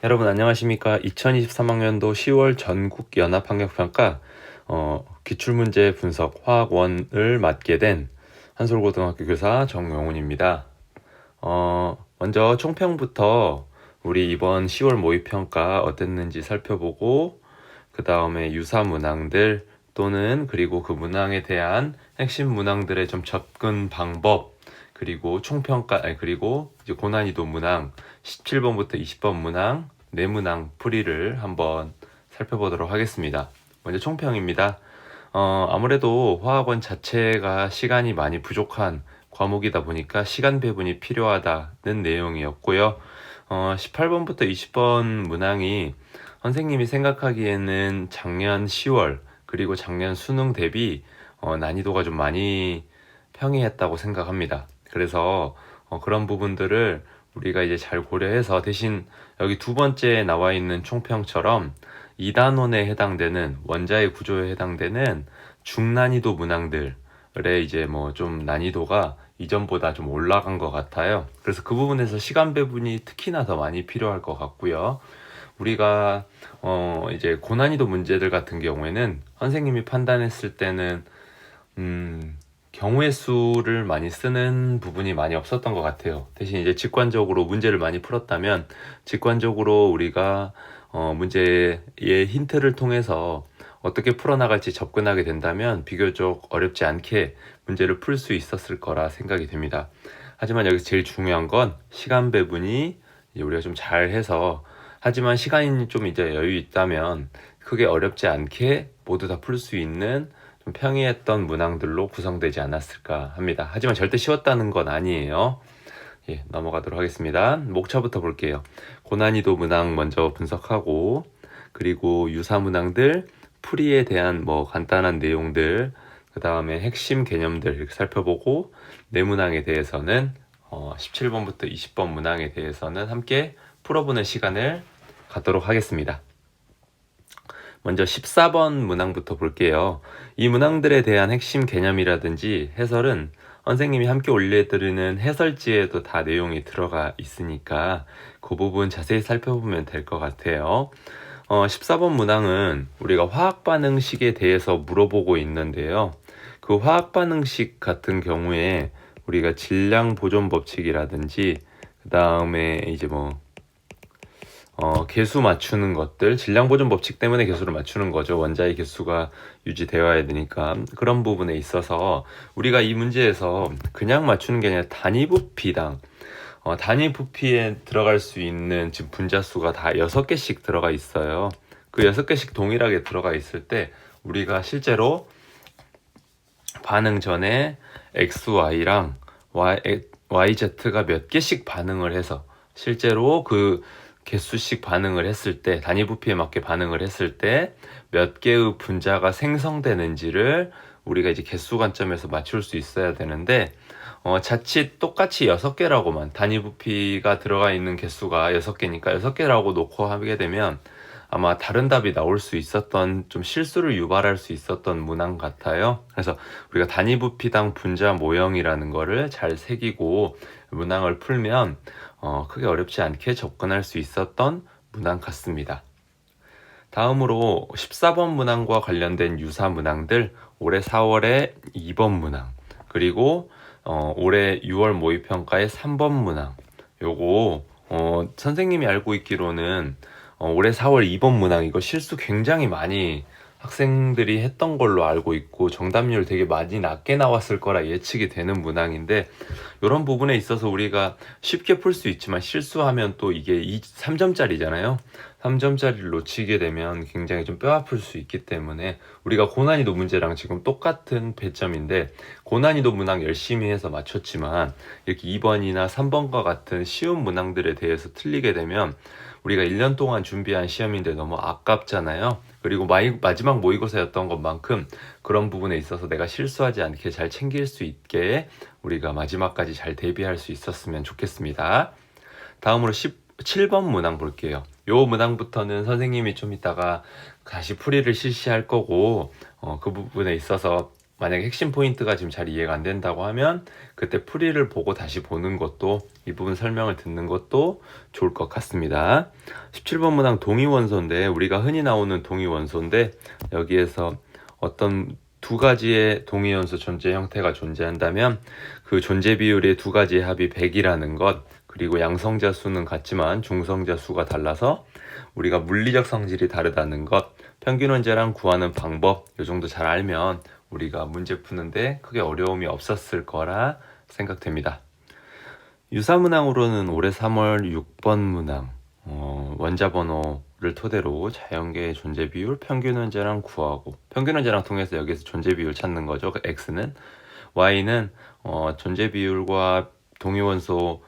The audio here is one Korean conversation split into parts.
여러분 안녕하십니까? 2023학년도 10월 전국 연합학력평가 기출문제 분석 화학원을 맡게 된 한솔고등학교 교사 정용훈입니다. 먼저 총평부터 우리 이번 10월 모의평가 어땠는지 살펴보고 그 다음에 유사 문항들 또는 그리고 그 문항에 대한 핵심 문항들의 좀 접근 방법 그리고 총평가 그리고 이제 고난이도 문항 17번부터 20번 문항 네 문항 풀이를 한번 살펴보도록 하겠습니다. 먼저 총평입니다. 아무래도 화학원 자체가 시간이 많이 부족한 과목이다 보니까 시간 배분이 필요하다는 내용이었고요. 18번부터 20번 문항이 선생님이 생각하기에는 작년 10월 그리고 작년 수능 대비 난이도가 좀 많이 평이했다고 생각합니다. 그래서 그런 부분들을 우리가 이제 잘 고려해서 대신 여기 두 번째에 나와 있는 총평처럼 2단원에 해당되는 원자의 구조에 해당되는 중난이도 문항들의 이제 뭐 좀 난이도가 이전보다 좀 올라간 것 같아요. 그래서 그 부분에서 시간 배분이 특히나 더 많이 필요할 것 같고요. 우리가 이제 고난이도 문제들 같은 경우에는 선생님이 판단했을 때는 경우의 수를 많이 쓰는 부분이 많이 없었던 것 같아요. 대신 이제 직관적으로 문제를 많이 풀었다면 직관적으로 우리가 문제의 힌트를 통해서 어떻게 풀어나갈지 접근하게 된다면 비교적 어렵지 않게 문제를 풀 수 있었을 거라 생각이 됩니다. 하지만 여기서 제일 중요한 건 시간 배분이 이제 우리가 좀 잘해서 하지만 시간이 좀 이제 여유 있다면 크게 어렵지 않게 모두 다 풀 수 있는 좀 평이했던 문항들로 구성되지 않았을까 합니다. 하지만 절대 쉬웠다는 건 아니에요. 예, 넘어가도록 하겠습니다. 목차부터 볼게요. 고난이도 문항 먼저 분석하고 그리고 유사 문항들, 풀이에 대한 뭐 간단한 내용들, 그 다음에 핵심 개념들 이렇게 살펴보고 네 문항에 대해서는 17번부터 20번 문항에 대해서는 함께 풀어보는 시간을 갖도록 하겠습니다. 먼저 14번 문항부터 볼게요. 이 문항들에 대한 핵심 개념이라든지 해설은 선생님이 함께 올려드리는 해설지에도 다 내용이 들어가 있으니까 그 부분 자세히 살펴보면 될 것 같아요. 14번 문항은 우리가 화학반응식에 대해서 물어보고 있는데요. 그 화학반응식 같은 경우에 우리가 질량 보존 법칙이라든지 그 다음에 이제 뭐 개수 맞추는 것들, 질량 보존 법칙 때문에 개수를 맞추는 거죠. 원자의 개수가 유지되어야 되니까. 그런 부분에 있어서 우리가 이 문제에서 그냥 맞추는 게 아니라 단위 부피당 단위 부피에 들어갈 수 있는 지금 분자수가 다 6개씩 들어가 있어요. 그 6개씩 동일하게 들어가 있을 때 우리가 실제로 반응 전에 XY랑 YZ가 몇 개씩 반응을 해서 실제로 그 개수씩 반응을 했을 때 단위 부피에 맞게 반응을 했을 때 몇 개의 분자가 생성되는지를 우리가 이제 개수 관점에서 맞출 수 있어야 되는데 자칫 똑같이 6개라고만 단위 부피가 들어가 있는 개수가 6개니까 6개라고 놓고 하게 되면 아마 다른 답이 나올 수 있었던 좀 실수를 유발할 수 있었던 문항 같아요. 그래서 우리가 단위 부피당 분자 모형이라는 거를 잘 새기고 문항을 풀면 크게 어렵지 않게 접근할 수 있었던 문항 같습니다. 다음으로 14번 문항과 관련된 유사 문항들 올해 4월에 2번 문항 그리고 올해 6월 모의평가의 3번 문항 요거 선생님이 알고 있기로는 올해 4월 2번 문항 이거 실수 굉장히 많이 학생들이 했던 걸로 알고 있고 정답률 되게 많이 낮게 나왔을 거라 예측이 되는 문항인데 이런 부분에 있어서 우리가 쉽게 풀 수 있지만 실수하면 또 이게 3점짜리잖아요. 3점짜리를 놓치게 되면 굉장히 좀 뼈아플 수 있기 때문에 우리가 고난이도 문제랑 지금 똑같은 배점인데 고난이도 문항 열심히 해서 맞췄지만 이렇게 2번이나 3번과 같은 쉬운 문항들에 대해서 틀리게 되면 우리가 1년 동안 준비한 시험인데 너무 아깝잖아요. 그리고 마지막 모의고사였던 것만큼 그런 부분에 있어서 내가 실수하지 않게 잘 챙길 수 있게 우리가 마지막까지 잘 대비할 수 있었으면 좋겠습니다. 다음으로 17번 문항 볼게요. 요 문항부터는 선생님이 좀 이따가 다시 풀이를 실시할 거고 그 부분에 있어서 만약에 핵심 포인트가 지금 잘 이해가 안 된다고 하면 그때 풀이를 보고 다시 보는 것도, 이 부분 설명을 듣는 것도 좋을 것 같습니다. 17번 문항 동위원소인데, 우리가 흔히 나오는 동위원소인데 여기에서 어떤 두 가지의 동위원소 존재 형태가 존재한다면 그 존재 비율의 두 가지의 합이 100이라는 것, 그리고 양성자 수는 같지만 중성자 수가 달라서 우리가 물리적 성질이 다르다는 것, 평균 원자량 구하는 방법, 이 정도 잘 알면 우리가 문제 푸는데 크게 어려움이 없었을 거라 생각됩니다. 유사문항으로는 올해 3월 6번 문항, 원자 번호를 토대로 자연계의 존재 비율, 평균 원자량 구하고, 평균 원자량 통해서 여기서 존재 비율 찾는 거죠. X는, Y는 존재 비율과 동위원소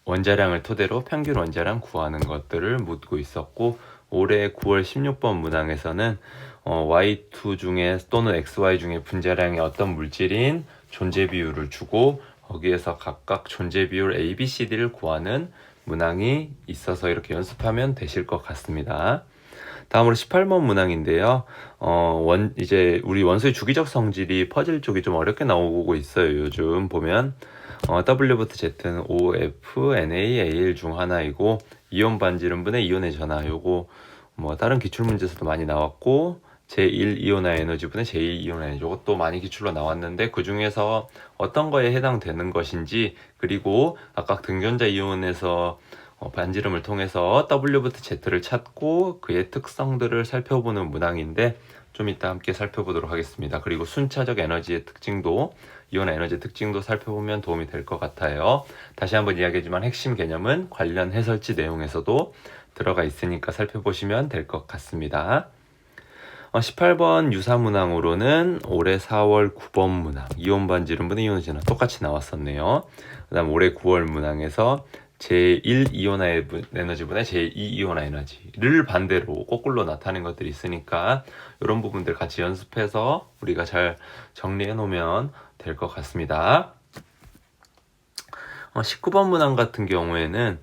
원자량을 토대로 평균 원자량 구하는 것들을 묻고 있었고, 올해 9월 16번 문항에서는 Y2 중에 또는 XY 중에 분자량의 어떤 물질인 존재 비율을 주고 거기에서 각각 존재 비율 A, B, C, D를 구하는 문항이 있어서 이렇게 연습하면 되실 것 같습니다. 다음으로 18번 문항인데요. 이제 우리 원소의 주기적 성질이 퍼즐 쪽이 좀 어렵게 나오고 있어요. 요즘 보면 W부터 Z는 O, F, Na, Al 중 하나이고, 이온 반지름분의 이온의 전하, 요거 뭐 다른 기출 문제에서도 많이 나왔고, 제1이온화 에너지분의 제2이온화 에너지, 이것도 많이 기출로 나왔는데 그 중에서 어떤 거에 해당되는 것인지, 그리고 각각 등전자 이온에서 반지름을 통해서 W부터 Z를 찾고 그의 특성들을 살펴보는 문항인데 좀 이따 함께 살펴보도록 하겠습니다. 그리고 순차적 에너지의 특징도, 이온화 에너지의 특징도 살펴보면 도움이 될 것 같아요. 다시 한번 이야기하지만 핵심 개념은 관련 해설지 내용에서도 들어가 있으니까 살펴보시면 될 것 같습니다. 18번 유사문항으로는 올해 4월 9번 문항, 이온 반지름분의 이온의 전하 똑같이 나왔었네요. 그 다음 올해 9월 문항에서 제1이온화 에너지분의 제2이온화 에너지를 반대로 거꾸로 나타낸 것들이 있으니까 이런 부분들 같이 연습해서 우리가 잘 정리해 놓으면 될 것 같습니다. 19번 문항 같은 경우에는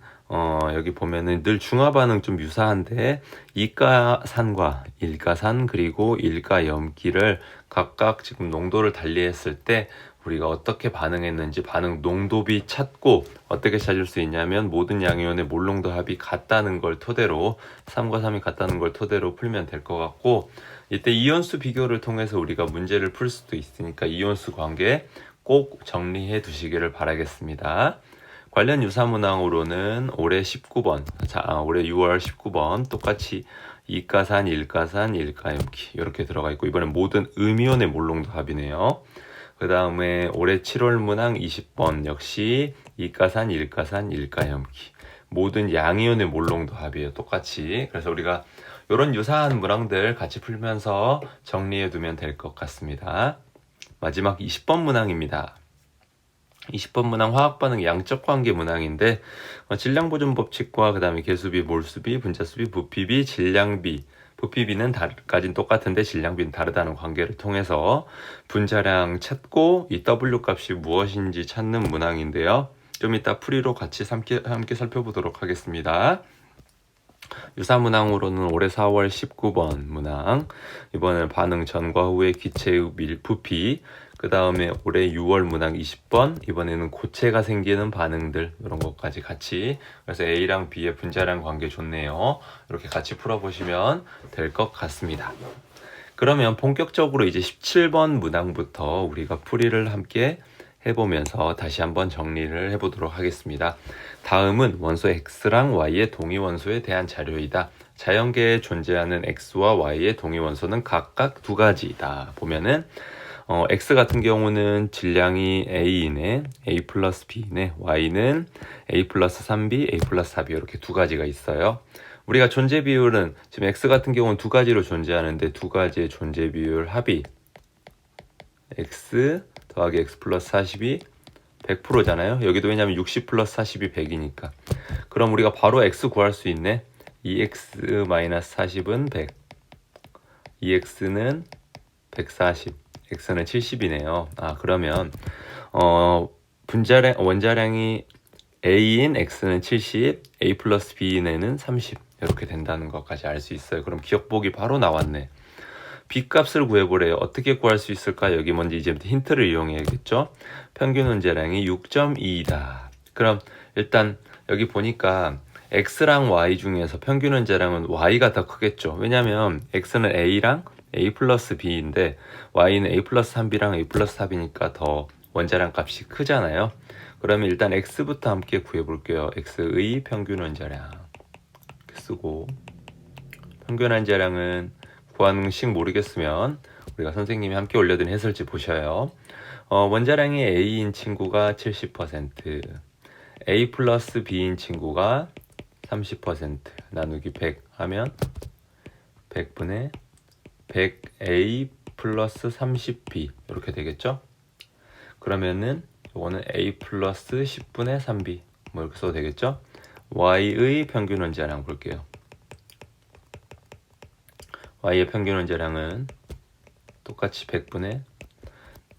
여기 보면은 늘 중화 반응 좀 유사한데 이가산과 일가산 그리고 일가염기를 각각 지금 농도를 달리했을 때 우리가 어떻게 반응했는지 반응 농도비 찾고, 어떻게 찾을 수 있냐면 모든 양이온의 몰농도 합이 같다는 걸 토대로, 3과 3이 같다는 걸 토대로 풀면 될 것 같고, 이때 이온수 비교를 통해서 우리가 문제를 풀 수도 있으니까 이온수 관계 꼭 정리해 두시기를 바라겠습니다. 관련 유사문항으로는 올해 19번, 올해 6월 19번 똑같이 이가산, 일가산, 일가염기 이렇게 들어가 있고, 이번엔 모든 음이온의 몰농도 합이네요. 그 다음에 올해 7월 문항 20번 역시 이가산, 일가산, 일가염기 모든 양이온의 몰농도 합이에요. 똑같이. 그래서 우리가 이런 유사한 문항들 같이 풀면서 정리해 두면 될 것 같습니다. 마지막 20번 문항입니다. 20번 문항 화학반응 양적 관계 문항인데, 질량보존 법칙과 그 다음에 개수비, 몰수비, 분자수비, 부피비, 질량비, 부피비는 까진 똑같은데 질량비는 다르다는 관계를 통해서 분자량 찾고 이 W 값이 무엇인지 찾는 문항인데요. 좀 이따 풀이로 같이 함께 살펴보도록 하겠습니다. 유사문항으로는 올해 4월 19번 문항, 이번엔 반응 전과 후의 기체의 부피, 그 다음에 올해 6월 문항 20번, 이번에는 고체가 생기는 반응들, 이런 것까지 같이, 그래서 A랑 B의 분자량 관계 좋네요. 이렇게 같이 풀어보시면 될 것 같습니다. 그러면 본격적으로 이제 17번 문항부터 우리가 풀이를 함께 해보면서 다시 한번 정리를 해보도록 하겠습니다. 다음은 원소 X랑 Y의 동위원소에 대한 자료이다. 자연계에 존재하는 X와 Y의 동위원소는 각각 두 가지이다. 보면은 X 같은 경우는 질량이 A이네, A 플러스 B이네, Y는 A 플러스 3B, A 플러스 4B 이렇게 두 가지가 있어요. 우리가 존재 비율은 지금 X 같은 경우는 두 가지로 존재하는데 두 가지의 존재 비율 합이 X 더하기 X 플러스 40이 100%잖아요. 여기도 왜냐면 60 플러스 40이 100이니까. 그럼 우리가 바로 X 구할 수 있네. 2X 마이너스 40은 100. 2X는 140. X는 70이네요. 그러면 원자량이 A인 X는 70, A 플러스 B는 30 이렇게 된다는 것까지 알 수 있어요. 그럼 기억보기 바로 나왔네. B값을 구해보래요. 어떻게 구할 수 있을까? 여기 먼저 이제부터 힌트를 이용해야겠죠. 평균 원자량이 6.2이다. 그럼 일단 여기 보니까 X랑 Y 중에서 평균 원자량은 Y가 더 크겠죠. 왜냐면 X는 A랑 A 플러스 B인데 Y는 A 플러스 3B랑 A 플러스 4B니까 더 원자량 값이 크잖아요. 그러면 일단 X부터 함께 구해볼게요. X의 평균 원자량 쓰고, 평균 원자량은 구하는 식 모르겠으면 우리가 선생님이 함께 올려둔 해설지 보셔요. 원자량이 A인 친구가 70%, A 플러스 B인 친구가 30% 나누기 100 하면 100분의 100A 플러스 30B 이렇게 되겠죠? 그러면은 이거는 A 플러스 10분의 3B 뭐 이렇게 써도 되겠죠? Y의 평균 원자량 볼게요. Y의 평균 원자량은 똑같이 100분의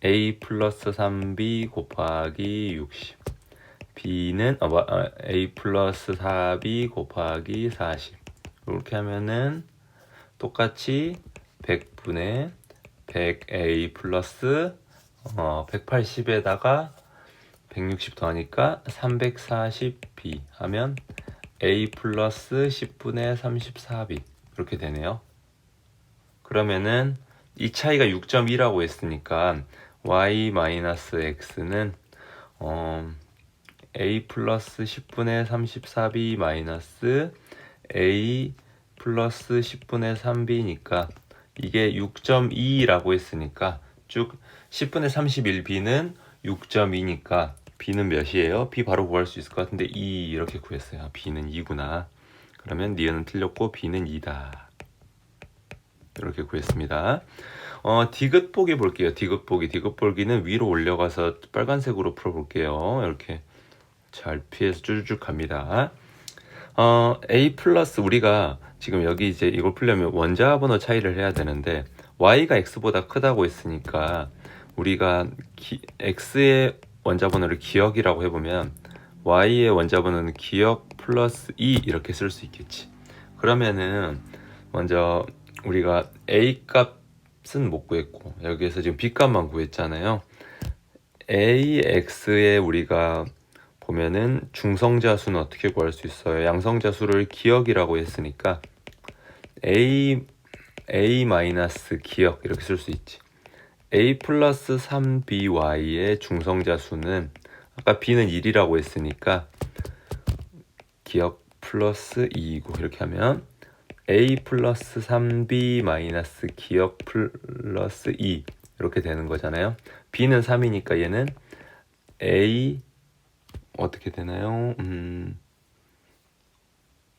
A 플러스 3B 곱하기 60, B는 A 플러스 4B 곱하기 40 이렇게 하면은 똑같이 100분의 100A 플러스 180에다가 160 더하니까 340B 하면 A 플러스 10분의 34B 이렇게 되네요. 그러면은 이 차이가 6.2라고 했으니까 y 마이너스 x는 a 플러스 10분의 34b 마이너스 a 플러스 10분의 3b니까 이게 6.2라고 했으니까 쭉 10분의 31b는 6.2니까 b는 몇이에요? b 바로 구할 수 있을 것 같은데 2 이렇게 구했어요. b는 2구나. 그러면 니은은 틀렸고 b는 2다. 이렇게 구했습니다. 디귿보기 볼게요. 디귿보기는 위로 올려가서 빨간색으로 풀어볼게요. 이렇게 잘 피해서 쭈쭈쭈 갑니다. A 플러스 우리가 지금 여기 이제 이걸 풀려면 원자 번호 차이를 해야 되는데 Y가 X보다 크다고 했으니까 우리가 X의 원자 번호를 기억이라고 해보면 Y의 원자 번호는 기억 플러스 2 이렇게 쓸 수 있겠지. 그러면은 먼저 우리가 A 값은 못 구했고 여기에서 지금 B 값만 구했잖아요. AX에 우리가 보면은 중성자 수는 어떻게 구할 수 있어요? 양성자 수를 기억이라고 했으니까 A 마이너스 기억 이렇게 쓸 수 있지. A 플러스 3BY의 중성자 수는 아까 B는 1이라고 했으니까 기억 플러스 2이고 이렇게 하면 A 플러스 3B 마이너스 기억 플러스 2 이렇게 되는 거잖아요. B는 3이니까 얘는 A 어떻게 되나요?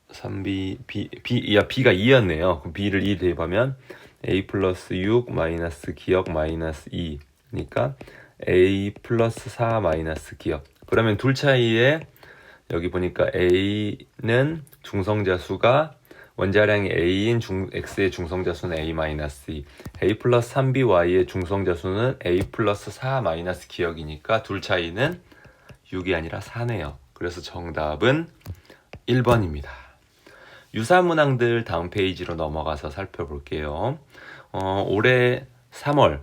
3B B가 2였네요. 그럼 B를 2 대입하면 A 플러스 6 마이너스 기억 마이너스 2니까 A 플러스 4 마이너스 기억. 그러면 둘 차이에 여기 보니까 A는 중성자 수가 원자량이 A인 X의 중성자 수는 A-2, A 플러스 3BY의 중성자 수는 A 플러스 4 마이너스 기억이니까 둘 차이는 6이 아니라 4네요. 그래서 정답은 1번입니다. 유사문항들 다음 페이지로 넘어가서 살펴볼게요. 올해 3월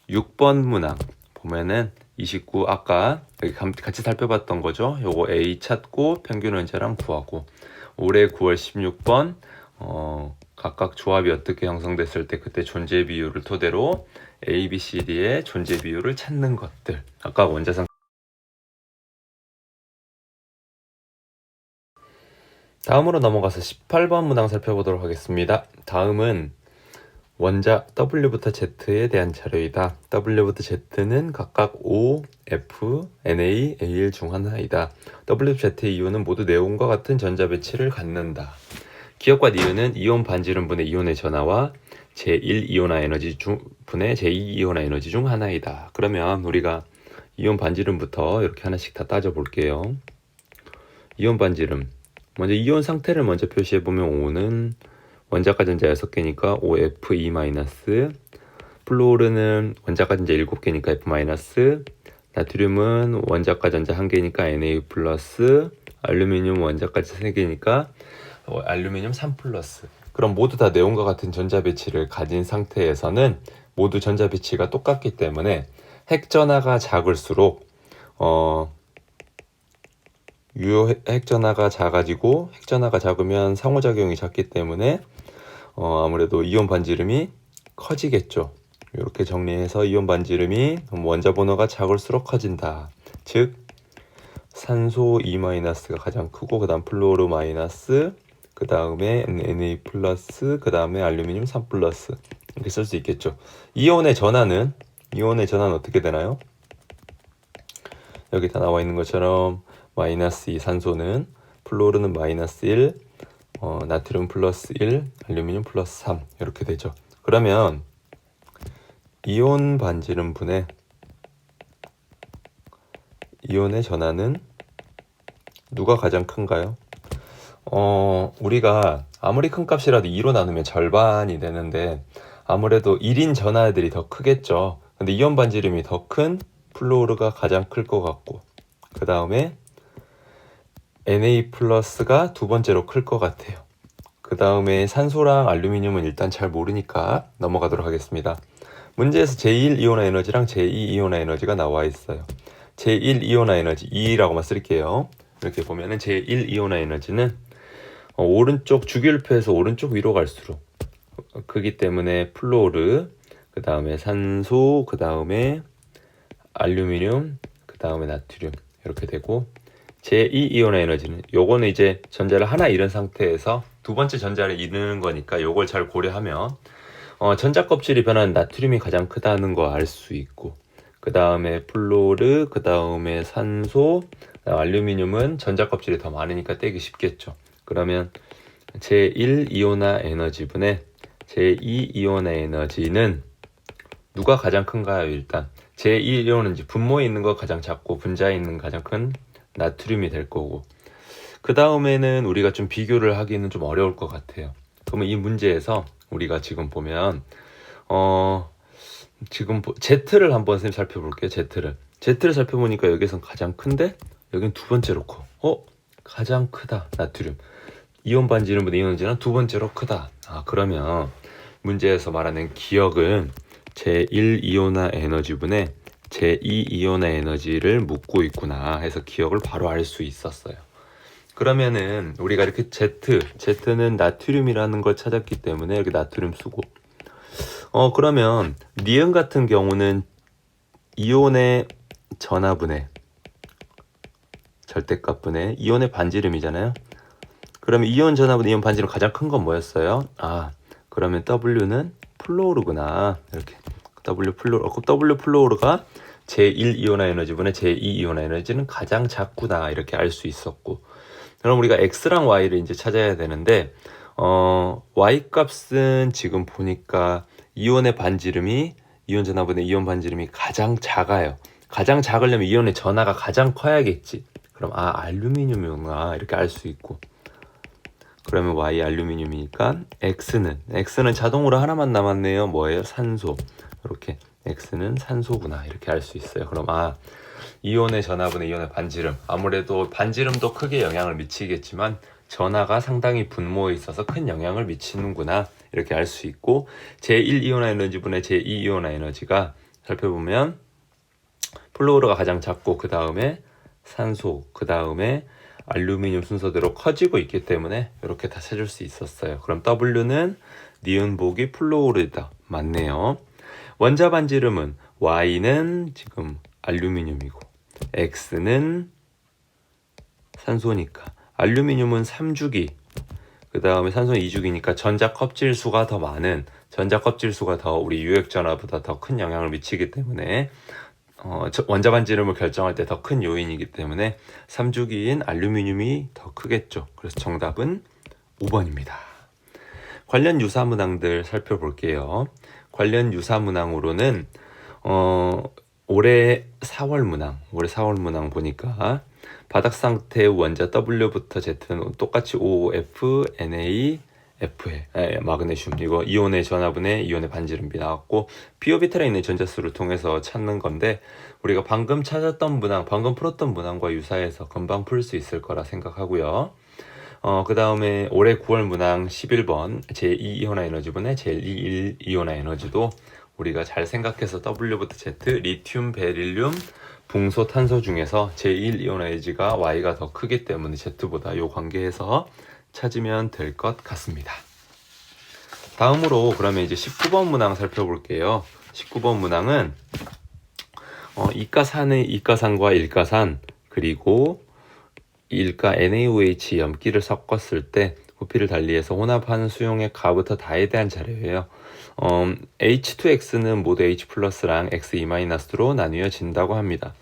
6번 문항 보면은 29 아까 여기 같이 살펴봤던 거죠. 요거 A 찾고 평균 원자량 구하고 올해 9월 16번 각각 조합이 어떻게 형성됐을 때 그때 존재 비율을 토대로 A, B, C, D의 존재 비율을 찾는 것들. 아까 원자상 다음으로 넘어가서 18번 문항 살펴보도록 하겠습니다. 다음은 원자 W부터 Z에 대한 자료이다. W부터 Z는 각각 O, F, Na, Al 중 하나이다. W, Z의 이온은 모두 네온과 같은 전자 배치를 갖는다. 기억과 니은은 이온 반지름분의 이온의 전하와 제1 이온화 에너지 분의 제2 이온화 에너지 중 하나이다. 그러면 우리가 이온 반지름부터 이렇게 하나씩 다 따져볼게요. 이온 반지름. 먼저 이온 상태를 먼저 표시해보면 O는 원자가 전자 6개니까 OF2-, 플로르는 원자가 전자 7개니까 F-, 나트륨은 원자가 전자 1개니까 Na+, 알루미늄 원자가 3개니까 알루미늄 3+, 그럼 모두 다 네온과 같은 전자배치를 가진 상태에서는 모두 전자배치가 똑같기 때문에 핵전하가 작을수록 유효 핵전하가 작아지고 핵전하가 작으면 상호작용이 작기 때문에 아무래도 이온 반지름이 커지겠죠. 이렇게 정리해서 이온 반지름이 원자 번호가 작을수록 커진다. 즉 산소 2-가 가장 크고 그 다음 플로르 마이너스, 그 다음에 Na 플러스, 그 다음에 알루미늄 3 플러스 이렇게 쓸 수 있겠죠. 이온의 전하는 어떻게 되나요? 여기 다 나와 있는 것처럼 마이너스 2 산소는, 플로르는 마이너스 1, 나트륨 플러스 1, 알루미늄 플러스 3 이렇게 되죠. 그러면 이온 반지름 분의 이온의 전하는 누가 가장 큰가요? 우리가 아무리 큰 값이라도 2로 나누면 절반이 되는데 아무래도 1인 전하들이 더 크겠죠. 근데 이온 반지름이 더 큰 플로르가 가장 클 것 같고, 그 다음에 Na 플러스가 두 번째로 클 것 같아요. 그 다음에 산소랑 알루미늄은 일단 잘 모르니까 넘어가도록 하겠습니다. 문제에서 제1이온화 에너지랑 제2이온화 에너지가 나와 있어요. 제1이온화 에너지 2라고만 쓸게요. 이렇게 보면은 제1이온화 에너지는 오른쪽 주기율표에서 오른쪽 위로 갈수록 크기 때문에 플로르, 그 다음에 산소, 그 다음에 알루미늄, 그 다음에 나트륨 이렇게 되고, 제2이온화 에너지는 요거는 이제 전자를 하나 잃은 상태에서 두 번째 전자를 잃는 거니까 요걸 잘 고려하면 전자 껍질이 변하는 나트륨이 가장 크다는 거 알 수 있고, 그 다음에 플로르, 그 다음에 산소, 알루미늄은 전자 껍질이 더 많으니까 떼기 쉽겠죠. 그러면 제1이온화 에너지 분의 제2이온화 에너지는 누가 가장 큰가요? 일단 제2이온은 이제 분모에 있는 거 가장 작고 분자에 있는 가장 큰 나트륨이 될 거고, 그 다음에는 우리가 좀 비교를 하기는 좀 어려울 것 같아요. 그러면 이 문제에서 우리가 지금 보면 지금 Z를 한번 선생님 살펴볼게요. Z를 살펴보니까 여기선 가장 큰데 여긴 두 번째로 커. 가장 크다. 나트륨. 이온 반지름보다 이온 반지름은 두 번째로 크다. 그러면 문제에서 말하는 기억은 제1이온화 에너지분의 제2이온화 에너지를 묻고 있구나 해서 기억을 바로 알 수 있었어요. 그러면은 우리가 이렇게 Z는 나트륨이라는 걸 찾았기 때문에 여기 나트륨 쓰고, 그러면 니은 같은 경우는 이온의 전하분의 절대값분의 이온의 반지름이잖아요. 그러면 이온 전하분의 이온 반지름 가장 큰 건 뭐였어요? 그러면 W는 플로르구나. 이렇게 W 플로르가 제1이온화 에너지분의 제2이온화 에너지는 가장 작구나 이렇게 알 수 있었고, 그럼 우리가 X랑 Y를 이제 찾아야 되는데 Y 값은 지금 보니까 이온의 반지름이 이온 전하분의 이온 반지름이 가장 작아요. 가장 작으려면 이온의 전하가 가장 커야겠지. 그럼 알루미늄이구나 이렇게 알 수 있고, 그러면 Y 알루미늄이니까 X는 자동으로 하나만 남았네요. 뭐예요? 산소. 이렇게 X는 산소구나 이렇게 알 수 있어요. 그럼 이온의 전하분의 이온의 반지름, 아무래도 반지름도 크게 영향을 미치겠지만 전하가 상당히 분모에 있어서 큰 영향을 미치는구나 이렇게 알 수 있고, 제1이온화 에너지분의 제2이온화 에너지가 살펴보면 플로르가 가장 작고 그 다음에 산소, 그 다음에 알루미늄 순서대로 커지고 있기 때문에 이렇게 다 찾을 수 있었어요. 그럼 W는 니은 보기 플로르다. 맞네요. 원자 반지름은 Y는 지금 알루미늄이고 X는 산소니까 알루미늄은 3주기, 그 다음에 산소는 2주기니까 전자 껍질 수가 더 많은, 전자 껍질 수가 더 우리 유액 전하보다 더 큰 영향을 미치기 때문에 원자 반지름을 결정할 때 더 큰 요인이기 때문에 3주기인 알루미늄이 더 크겠죠. 그래서 정답은 5번입니다. 관련 유사 문항들 살펴볼게요. 관련 유사 문항으로는 올해 4월 문항 보니까 바닥 상태의 원자 W부터 Z는 똑같이 OF, Na, F에 마그네슘, 이거 이온의 전하분의 이온의 반지름비 나왔고, 비오비탈에 있는 전자수를 통해서 찾는 건데 우리가 방금 찾았던 문항, 방금 풀었던 문항과 유사해서 금방 풀 수 있을 거라 생각하고요. 그 다음에 올해 9월 문항 11번 제2이온화 에너지분의 제1이온화 에너지도 우리가 잘 생각해서 W부터 Z, 리튬, 베릴륨, 붕소, 탄소 중에서 제1이온화 에너지가 Y가 더 크기 때문에 Z보다 요 관계에서 찾으면 될 것 같습니다. 다음으로 그러면 이제 19번 문항 살펴볼게요. 19번 문항은 이가산의 이가산과 일가산 그리고 일가 NaOH 염기를 섞었을 때 부피를 달리해서 혼합한 수용의 가부터 다에 대한 자료예요. H2X는 모두 H 플러스랑 X2-로 나뉘어진다고 합니다.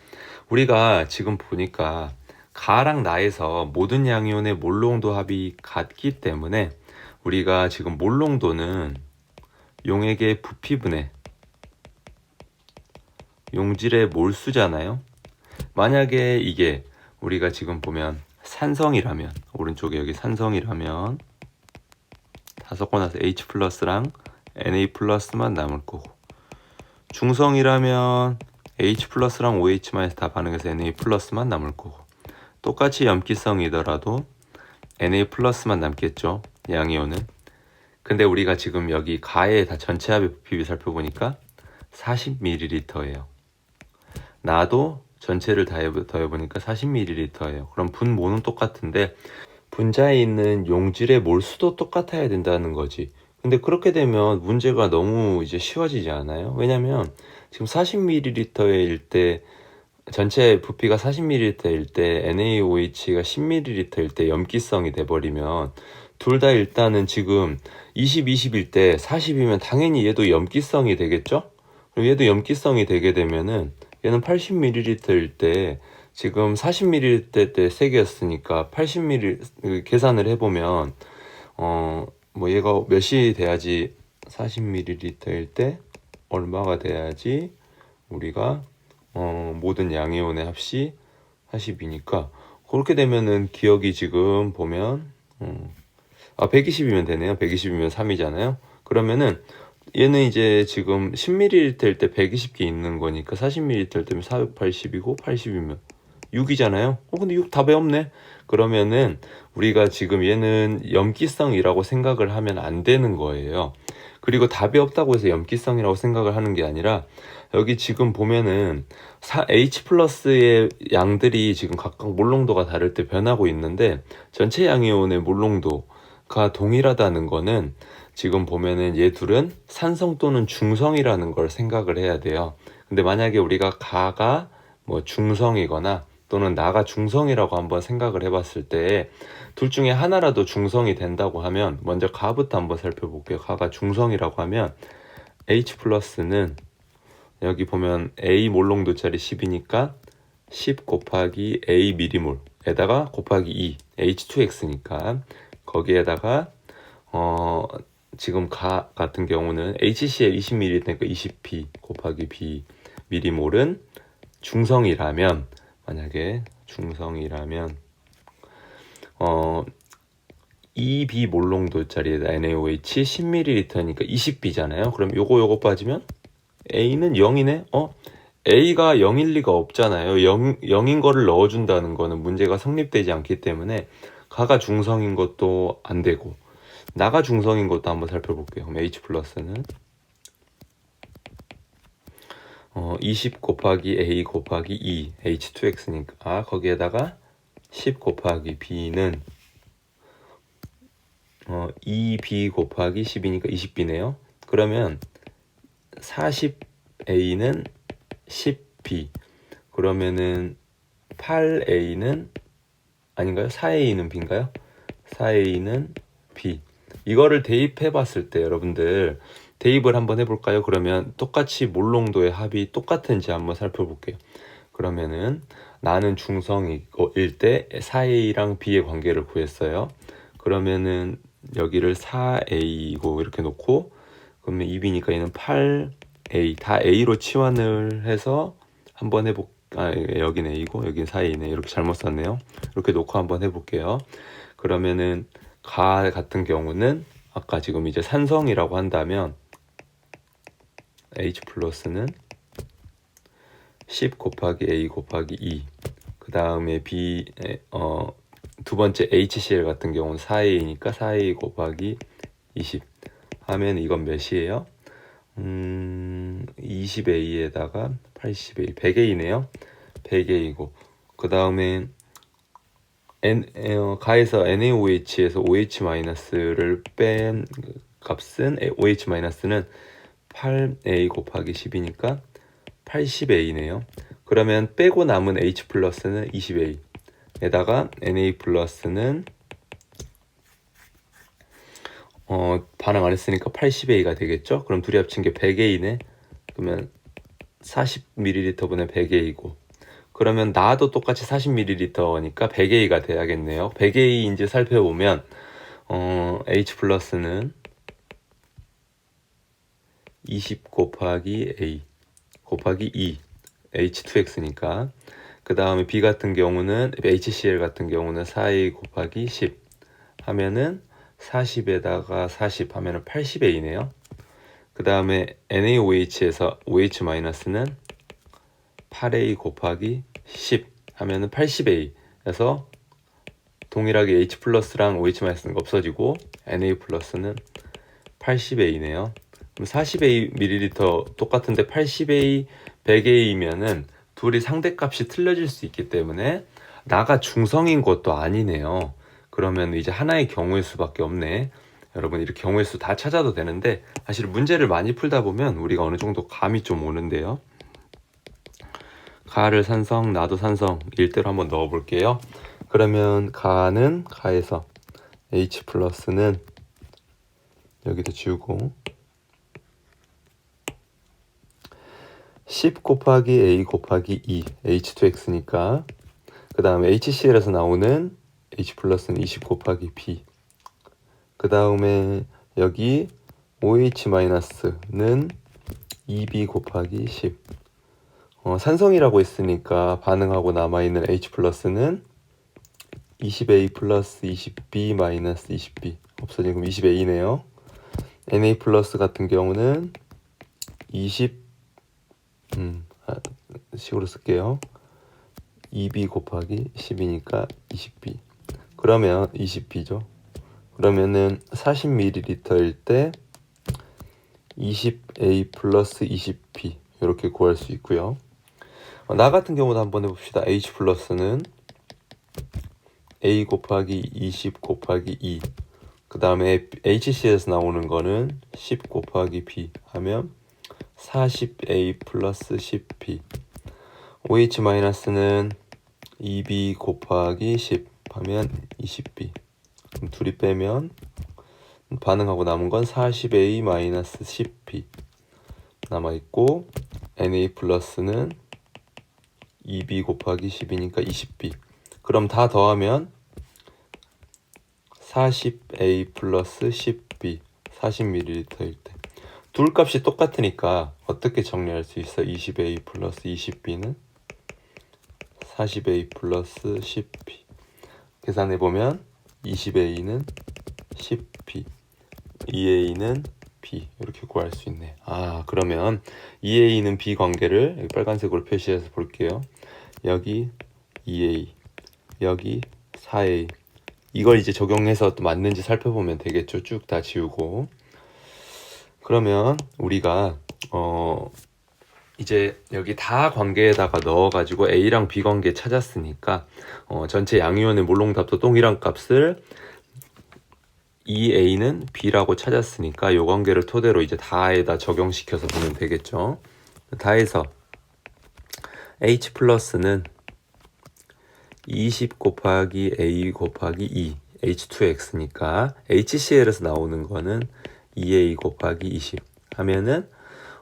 우리가 지금 보니까 가랑 나에서 모든 양이온의 몰농도 합이 같기 때문에 우리가 지금 몰농도는 용액의 부피분의 용질의 몰수잖아요. 만약에 이게 우리가 지금 보면 산성이라면 오른쪽에 여기 산성이라면 다 섞고 나서 H 플러스랑 Na 플러스만 남을 거고, 중성이라면 H 플러스랑 OH만 해서 다 반응해서 Na 플러스만 남을 거고, 똑같이 염기성이더라도 Na 플러스만 남겠죠, 양이온은. 근데 우리가 지금 여기 가의 다 전체 합의 부피비 살펴보니까 40ml예요. 나도 전체를 더해보니까 40ml예요. 그럼 분모는 똑같은데 분자에 있는 용질의 몰수도 똑같아야 된다는 거지. 근데 그렇게 되면 문제가 너무 이제 쉬워지지 않아요? 왜냐면 지금 40ml일 때 전체 부피가 40ml일 때 NaOH가 10ml일 때 염기성이 돼버리면 둘 다 일단은 지금 20, 20일 때 40이면 당연히 얘도 염기성이 되겠죠? 그럼 얘도 염기성이 되게 되면은 얘는 80ml일 때 지금 40ml 때 3개였으니까 80ml 계산을 해보면 뭐 얘가 몇이 돼야지 40ml일 때 얼마가 돼야지 우리가 모든 양이온의 합이 40이니까 그렇게 되면은 기억이 지금 보면 120이면 되네요. 120이면 3이잖아요. 그러면은 얘는 이제 지금 10ml일 때 120개 있는 거니까 40ml일 때면 480이고 80이면 6이잖아요. 근데 6 답이 없네. 그러면은 우리가 지금 얘는 염기성이라고 생각을 하면 안 되는 거예요. 그리고 답이 없다고 해서 염기성이라고 생각을 하는 게 아니라 여기 지금 보면은 H 플러스의 양들이 지금 각각 몰농도가 다를 때 변하고 있는데 전체 양이온의 몰농도가 동일하다는 거는 지금 보면은 얘 둘은 산성 또는 중성이라는 걸 생각을 해야 돼요. 근데 만약에 우리가 가가 뭐 중성이거나 또는 나가 중성이라고 한번 생각을 해봤을 때 둘 중에 하나라도 중성이 된다고 하면 먼저 가부터 한번 살펴볼게요. 가가 중성이라고 하면 H 플러스는 여기 보면 A 몰농도짜리 10이니까 10 곱하기 A 미리몰에다가 곱하기 2 H2X니까 거기에다가 지금 가 같은 경우는 HCl 20ml니까 20p 곱하기 B 미리몰은 중성이라면, 만약에 중성이라면 2B 몰농도짜리에다 NaOH 10ml니까 20B잖아요. 그럼 요거 빠지면 A는 0이네? A가 0일 리가 없잖아요. 0인 거를 넣어준다는 거는 문제가 성립되지 않기 때문에 가가 중성인 것도 안 되고 나가 중성인 것도 한번 살펴볼게요. 그럼 H 플러스는 20 곱하기 A 곱하기 2 H2X니까 거기에다가 10 곱하기 B는 2B 곱하기 10이니까 20B네요. 그러면 40A는 10B 그러면은 8A는 아닌가요? 4A는 B인가요? 4A는 B. 이거를 대입해 봤을 때 여러분들 대입을 한번 해볼까요? 그러면 똑같이 몰농도의 합이 똑같은지 한번 살펴볼게요. 그러면은 나는 중성일 때 4A랑 B의 관계를 구했어요. 그러면은 여기를 4A고 이렇게 놓고 그러면 2B니까 얘는 8A 다 A로 치환을 해서 한번 여기는 A고 여기는 4A네. 이렇게 잘못 썼네요. 이렇게 놓고 한번 해볼게요. 그러면은 가 같은 경우는 아까 지금 이제 산성이라고 한다면 H 플러스는 10 곱하기 A 곱하기 2 그 다음에 B 두 번째 HCl 같은 경우는 4A니까 4A 곱하기 20 하면 이건 몇이에요? 20A에다가 80A, 100A네요. 100A고 그 다음에 가에서 NaOH에서 OH-를 뺀 값은 OH-는 8A 곱하기 10이니까 80A네요. 그러면 빼고 남은 H 플러스는 20A 에다가 Na 플러스는 반응 안 했으니까 80A가 되겠죠? 그럼 둘이 합친 게 100A네. 그러면 40ml분의 100A고 그러면 나도 똑같이 40ml니까 100A가 돼야겠네요. 100A인지 살펴보면 H 플러스는 20 곱하기 A 곱하기 2 H2X니까 그 다음에 B 같은 경우는 HCl 같은 경우는 4A 곱하기 10 하면은 40에다가 40 하면은 80A네요. 그 다음에 NaOH에서 OH-는 8A 곱하기 10 하면은 80A 그래서 동일하게 H 플러스랑 OH-가 없어지고 Na 플러스는 80A네요. 그럼 40A ml 똑같은데 80A, 100A면은 둘이 상대값이 틀려질 수 있기 때문에 나가 중성인 것도 아니네요. 그러면 이제 하나의 경우일 수밖에 없네. 여러분 이렇게 경우의 수 다 찾아도 되는데 사실 문제를 많이 풀다 보면 우리가 어느 정도 감이 좀 오는데요. 가를 산성, 나도 산성 일대로 한번 넣어 볼게요. 그러면 가에서 H 플러스는 여기다 지우고 10 곱하기 A 곱하기 2 H2X니까 그 다음에 HCl에서 나오는 H 플러스는 20 곱하기 B 그 다음에 여기 OH-는 2B 곱하기 10 산성이라고 했으니까 반응하고 남아있는 H 플러스는 20A 플러스 20B 마이너스 20B 없어진 그럼 20A네요. Na 플러스 같은 경우는 20 식으로 쓸게요. 2B 곱하기 10이니까 20B 그러면 20B죠. 그러면은 40ml일 때 20A 플러스 20B 이렇게 구할 수 있고요. 나 같은 경우도 한번 해봅시다. H 플러스는 A 곱하기 20 곱하기 2 그 다음에 HC에서 나오는 거는 10 곱하기 B 하면 40A 플러스 10B OH-는 2B 곱하기 10 하면 20B 그럼 둘이 빼면 반응하고 남은 건 40A 마이너스 10B 남아있고 Na 플러스는 2B 곱하기 10이니까 20B 그럼 다 더하면 40A 플러스 10B 40ml일 때 둘 값이 똑같으니까 어떻게 정리할 수 있어? 20A 플러스 20B는 40A 플러스 10B 계산해보면 20A는 10B 2A는 B 이렇게 구할 수 있네. 그러면 2A는 B 관계를 여기 빨간색으로 표시해서 볼게요. 여기 2A 여기 4A 이걸 이제 적용해서 또 맞는지 살펴보면 되겠죠. 쭉 다 지우고 그러면 우리가 이제 여기 다 관계에다가 넣어가지고 A랑 B 관계 찾았으니까 전체 양이온의 몰롱답도 동일한 값을 2A는 B라고 찾았으니까 이 관계를 토대로 이제 다에다 적용시켜서 보면 되겠죠. 다해서 H 플러스는 20 곱하기 A 곱하기 2 H2X니까 HCl에서 나오는 거는 2A 곱하기 20 하면은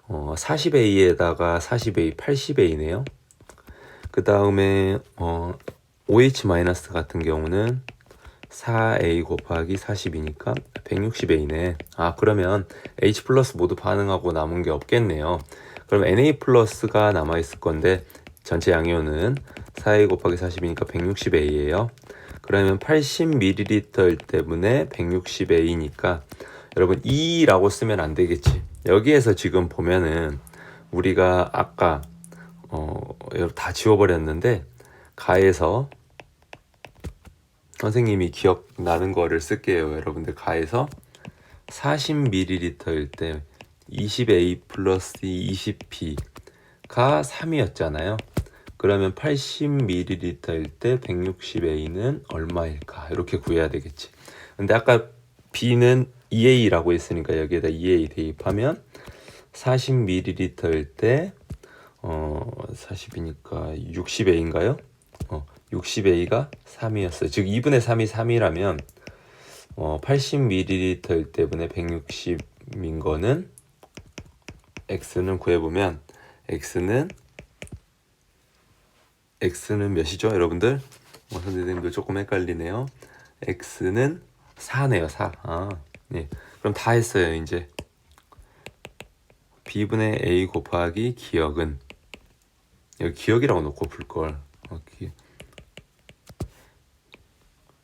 40A에다가 40A 80A네요. 그 다음에 OH- 같은 경우는 4A 곱하기 40이니까 160A네. 그러면 H 플러스 모두 반응하고 남은 게 없겠네요. 그럼 Na 플러스가 남아있을 건데 전체 양이온은 4A 곱하기 40이니까 160A예요. 그러면 80ml 때문에 160A니까 여러분 2라고 쓰면 안 되겠지. 여기에서 지금 보면은 우리가 아까 다 지워버렸는데 가에서 선생님이 기억나는 거를 쓸게요. 여러분들 가에서 40ml일 때 20A 플러스 20B가 3이었잖아요. 그러면 80ml일 때 160A는 얼마일까? 이렇게 구해야 되겠지. 근데 아까 B는 2A라고 했으니까 여기에다 2A 대입하면 40ml일 때 40이니까 60A인가요? 60A가 3이었어요. 즉 2분의 3이 3이라면 80ml일 때분의 160인 거는 X는 구해보면 X는 몇이죠, 여러분들? 선생님도 조금 헷갈리네요. X는 4네요, 4. 네. 그럼 다 했어요, 이제. B분의 A 곱하기 기억은, 여기 기억이라고 놓고 풀걸.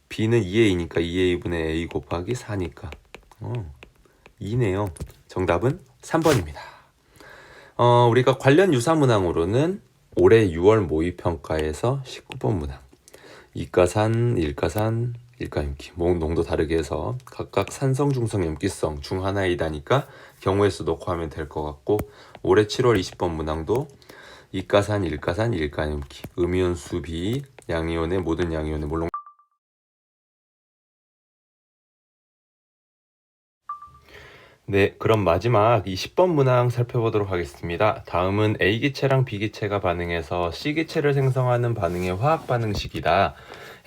B는 2A니까 2A분의 A 곱하기 4니까 2네요. 정답은 3번입니다. 우리가 관련 유사문항으로는 올해 6월 모의평가에서 19번 문항, 이가산, 일가산, 일가염기, 농도 다르게 해서 각각 산성, 중성, 염기성 중 하나이다니까 경우의 수 놓고 하면 될 것 같고, 올해 7월 20번 문항도 이가산, 일가산, 일가염기, 음이온, 수비, 양이온의 모든 양이온의 물론. 네, 그럼 마지막 20번 문항 살펴보도록 하겠습니다. 다음은 A기체랑 B기체가 반응해서 C기체를 생성하는 반응의 화학 반응식이다.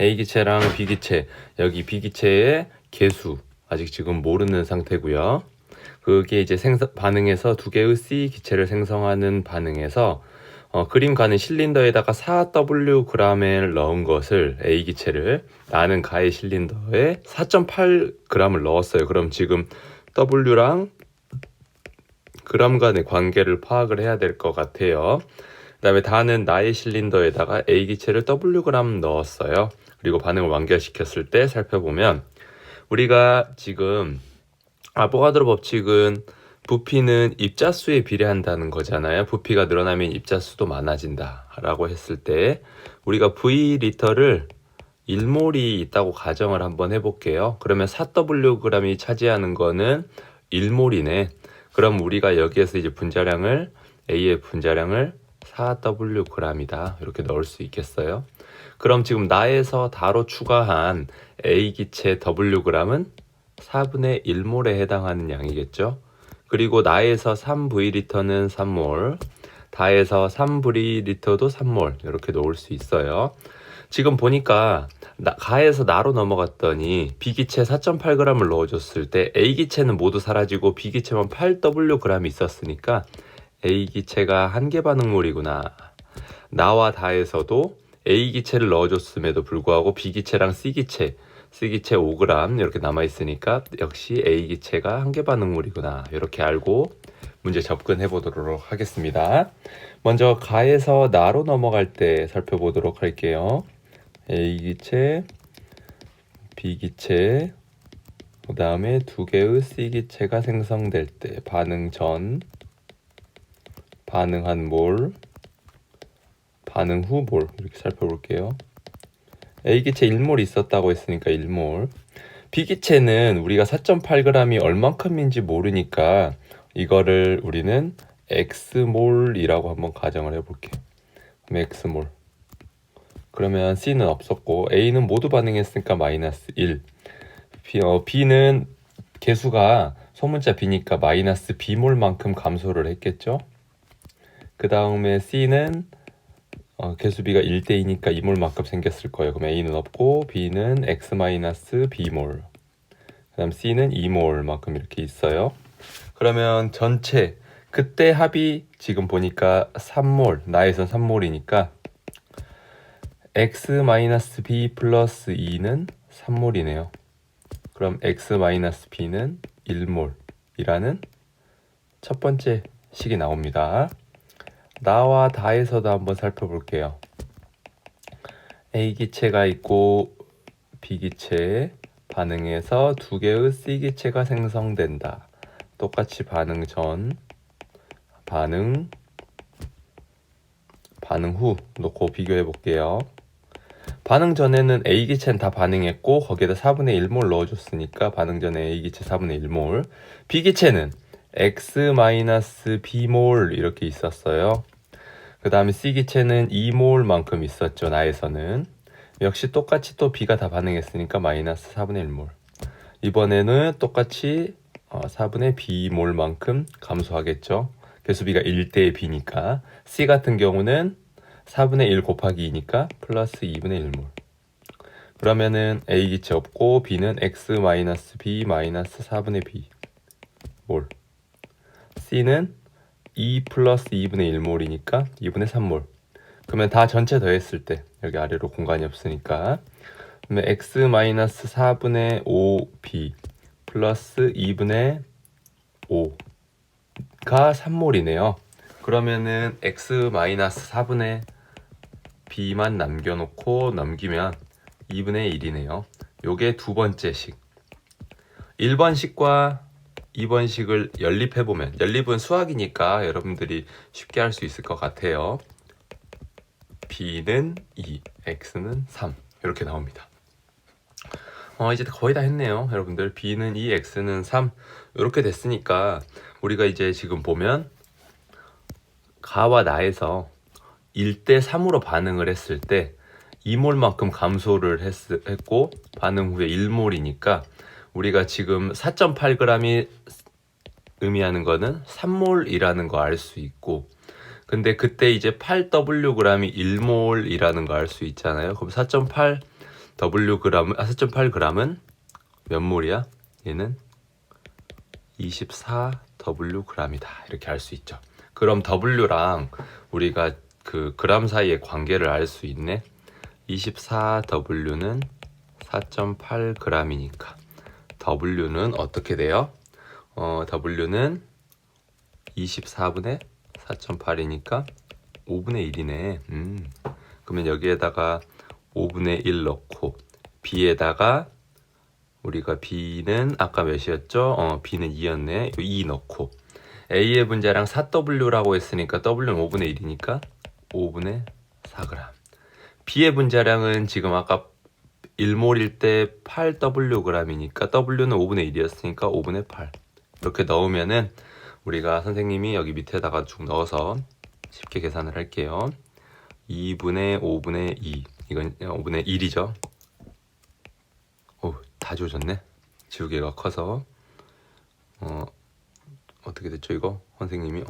A기체랑 B기체, 여기 B기체의 개수 아직 지금 모르는 상태고요. 그게 이제 반응해서 두 개의 C기체를 생성하는 반응에서 그림 가는 실린더에다가 4Wg을 넣은 것을, A기체를 나는 가의 실린더에 4.8g을 넣었어요. 그럼 지금 W랑 그람 간의 관계를 파악을 해야 될 것 같아요. 그 다음에 다는 나의 실린더에다가 A기체를 Wg 넣었어요. 그리고 반응을 완결시켰을 때 살펴보면, 우리가 지금 아보가드로 법칙은 부피는 입자수에 비례한다는 거잖아요. 부피가 늘어나면 입자수도 많아진다 라고 했을 때, 우리가 V리터를 1몰이 있다고 가정을 한번 해볼게요. 그러면 4Wg이 차지하는 거는 1몰이네. 그럼 우리가 여기에서 이제 분자량을, A의 분자량을 4Wg이다 이렇게 넣을 수 있겠어요. 그럼 지금 나에서 다로 추가한 A기체 Wg은 4분의 1몰에 해당하는 양이겠죠. 그리고 나에서 3V리터는 3몰, 다에서 3V리터도 3몰 이렇게 놓을 수 있어요. 지금 보니까 가에서 나로 넘어갔더니 B기체 4.8g을 넣어줬을 때 A기체는 모두 사라지고 B기체만 8Wg이 있었으니까 A기체가 한계 반응물이구나. 나와 다에서도 A기체를 넣어줬음에도 불구하고 B기체랑 C기체 5g 이렇게 남아있으니까 역시 A기체가 한계 반응물이구나. 이렇게 알고 문제 접근해 보도록 하겠습니다. 먼저 가에서 나로 넘어갈 때 살펴보도록 할게요. A기체, B기체, 그 다음에 두 개의 C기체가 생성될 때 반응 전, 반응한 몰, 반응 후 몰 이렇게 살펴볼게요. A기체 1몰 있었다고 했으니까 1몰. B기체는 우리가 4.8g이 얼만큼인지 모르니까 이거를 우리는 X몰이라고 한번 가정을 해볼게요. 그럼 X몰. 그러면 C는 없었고 A는 모두 반응했으니까 마이너스 1. B는 개수가 소문자 B니까 마이너스 B몰만큼 감소를 했겠죠. 그 다음에 C는 개수 B가 1대2니까 2몰만큼 생겼을 거예요. 그럼 A는 없고 B는 X 마이너스 B몰. 그 다음 C는 2몰만큼 이렇게 있어요. 그러면 전체 그때 합이 지금 보니까 3몰, 나에선 3몰이니까 X-B 플러스 2는 3몰이네요. 그럼 X-B는 1몰이라는 첫 번째 식이 나옵니다. 나와 다에서도 한번 살펴볼게요. A기체가 있고 B기체 반응해서 두 개의 C기체가 생성된다. 똑같이 반응 전, 반응 후 놓고 비교해 볼게요. 반응 전에는 A기체는 다 반응했고 거기에다 4분의 1몰 넣어줬으니까 반응 전에 A기체 4분의 1몰. B기체는 X-B몰 이렇게 있었어요. 그 다음에 C기체는 2몰만큼 있었죠. 나에서는. 역시 똑같이 또 B가 다 반응했으니까 마이너스 4분의 1몰. 이번에는 똑같이 4분의 B몰만큼 감소하겠죠. 개수비가 1대 B니까. C 같은 경우는 4분의 1 곱하기 2니까 플러스 2분의 1몰. 그러면은 A 기체 없고 B는 X-B 마이너스 4분의 B 몰. C는 2 플러스 2분의 1몰이니까 2분의 3몰. 그러면 다 전체 더했을 때 여기 아래로 공간이 없으니까 그러면 X-4분의 5B 플러스 2분의 5가 3몰이네요. 그러면은 X-4분의 B만 남겨놓고 넘기면 2분의 1이네요. 요게 두 번째 식. 1번식과 2번식을 연립해보면, 연립은 수학이니까 여러분들이 쉽게 할 수 있을 것 같아요. B는 2, X는 3 이렇게 나옵니다. 이제 거의 다 했네요. 여러분들 B는 2, X는 3 이렇게 됐으니까 우리가 이제 지금 보면 가와 나에서 1대 3으로 반응을 했을 때 2몰만큼 감소를 했고 반응 후에 1몰이니까 우리가 지금 4.8g이 의미하는 거는 3몰이라는 거 알 수 있고 근데 그때 이제 8Wg이 1몰이라는 거 알 수 있잖아요. 그럼 4.8g은 몇 몰이야? 얘는 24Wg이다. 이렇게 알 수 있죠. 그럼 W랑 우리가 그 그람 사이의 관계를 알 수 있네. 24W는 4.8g이니까 W는 어떻게 돼요? W는 24분의 4.8이니까 5분의 1이네. 그러면 여기에다가 5분의 1 넣고 B에다가 우리가 B는 아까 몇이었죠? B는 2였네. 2 넣고 A의 분자량 4W라고 했으니까 W는 5분의 1이니까 5분의 4g. B의 분자량은 지금 아까 1몰일 때 8Wg이니까 W는 5분의 1이었으니까 5분의 8. 이렇게 넣으면은 우리가 선생님이 여기 밑에다가 쭉 넣어서 쉽게 계산을 할게요. 2분의 5분의 2 이건 5분의 1이죠. 다 지워졌네. 지우개가 커서 어떻게 됐죠 이거? 선생님이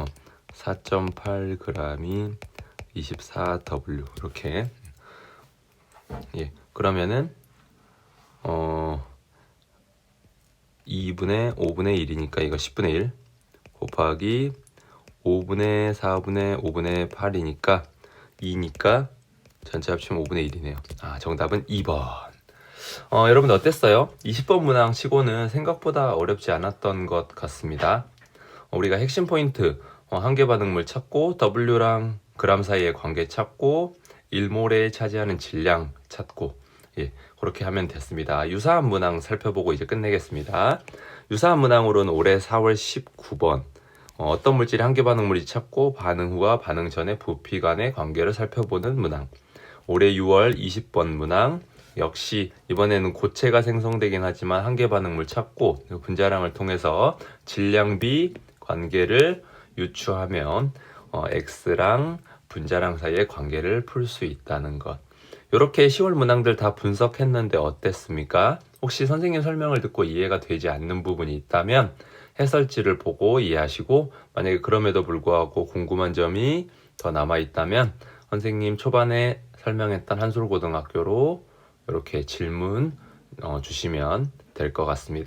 4.8g이 24W 이렇게. 예, 그러면은 2분의 5분의 1이니까 이거 10분의 1 곱하기 5분의 4분의 5분의 8이니까 2니까 전체 합치면 5분의 1이네요. 정답은 2번. 여러분 어땠어요? 20번 문항 치고는 생각보다 어렵지 않았던 것 같습니다. 우리가 핵심 포인트 한계 반응물 찾고 W랑 그람 사이의 관계 찾고 1몰에 차지하는 질량 찾고 그렇게 하면 됐습니다. 유사한 문항 살펴보고 이제 끝내겠습니다. 유사한 문항으로는 올해 4월 19번 어떤 물질이 한계 반응물이 찾고 반응 후와 반응 전의 부피 간의 관계를 살펴보는 문항. 올해 6월 20번 문항 역시 이번에는 고체가 생성되긴 하지만 한계 반응물 찾고 분자량을 통해서 질량비 관계를 유추하면 X랑 분자량 사이의 관계를 풀 수 있다는 것. 이렇게 10월 문항들 다 분석했는데 어땠습니까? 혹시 선생님 설명을 듣고 이해가 되지 않는 부분이 있다면 해설지를 보고 이해하시고 만약에 그럼에도 불구하고 궁금한 점이 더 남아있다면 선생님 초반에 설명했던 한솔고등학교로 이렇게 질문 주시면 될 것 같습니다.